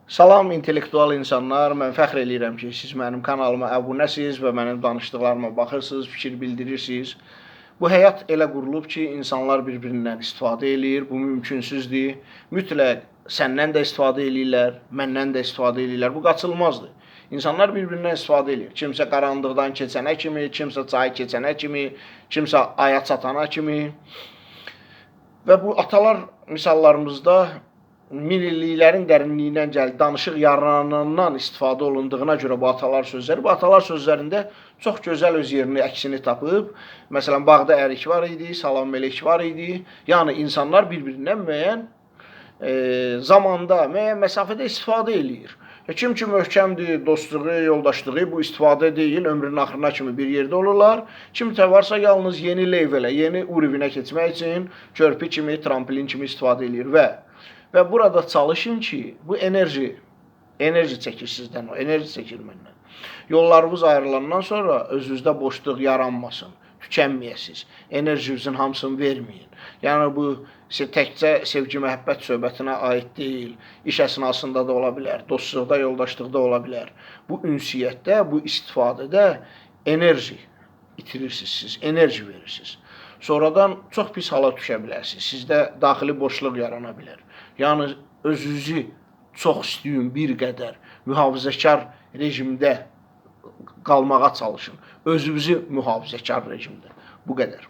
Salam intellektual insanlar, mən fəxr eləyirəm ki, siz mənim kanalıma abunəsiz və mənim danışdıqlarıma baxırsınız, fikir bildirirsiniz. Bu həyat elə qurulub ki, insanlar bir-birindən istifadə eləyir, bu mümkünsüzdür. Mütləq səndən də istifadə eləyirlər, məndən də istifadə eləyirlər, bu qaçılmazdır. İnsanlar bir-birindən istifadə eləyir. Kimsə qaranlıqdan keçənə kimi, kimsə çayı keçənə kimi, kimsə aya çatana kimi. Və bu atalar misallarımızda min illiklərin dərinliyindən gəldi, danışıq yaranandan istifadə olunduğuna görə bu atalar sözlərində çox gözəl öz yerini, əksini tapıb. Məsələn, bağda ərik var idi, salam melek var idi. Yəni, insanlar bir-birindən müəyyən zamanda, müəyyən məsafədə istifadə eləyir. Kim ki möhkəmdir, dostluğu, yoldaşlığı bu istifadə deyil, ömrünün axırına kimi bir yerdə olurlar. Kim də varsa yalnız yeni levelə, yeni urivinə keçmək üçün körpü kimi, tramplin kimi istifadə eləyir və burada çalışın ki, bu enerji çəkir sizdən, o enerji çəkir məndən. Yollarınız ayrılandan sonra özünüzdə boşluq yaranmasın, tükənməyəsiniz, enerjinizin hamısını verməyin. Yəni, bu təkcə sevgi, məhəbbət söhbətinə aid deyil, iş əsnasında da ola bilər, dostluqda, yoldaşlıqda ola bilər. Bu ünsiyyətdə, bu istifadədə enerji itirirsiniz siz, enerji verirsiniz. Sonradan çox pis hala düşə bilərsiniz, sizdə daxili boşluq yarana bilər. Yəni, özünüzü çox istəyin bir qədər mühafizəkar rejimdə qalmağa çalışın. Özünüzü mühafizəkar rejimdə. Bu qədər.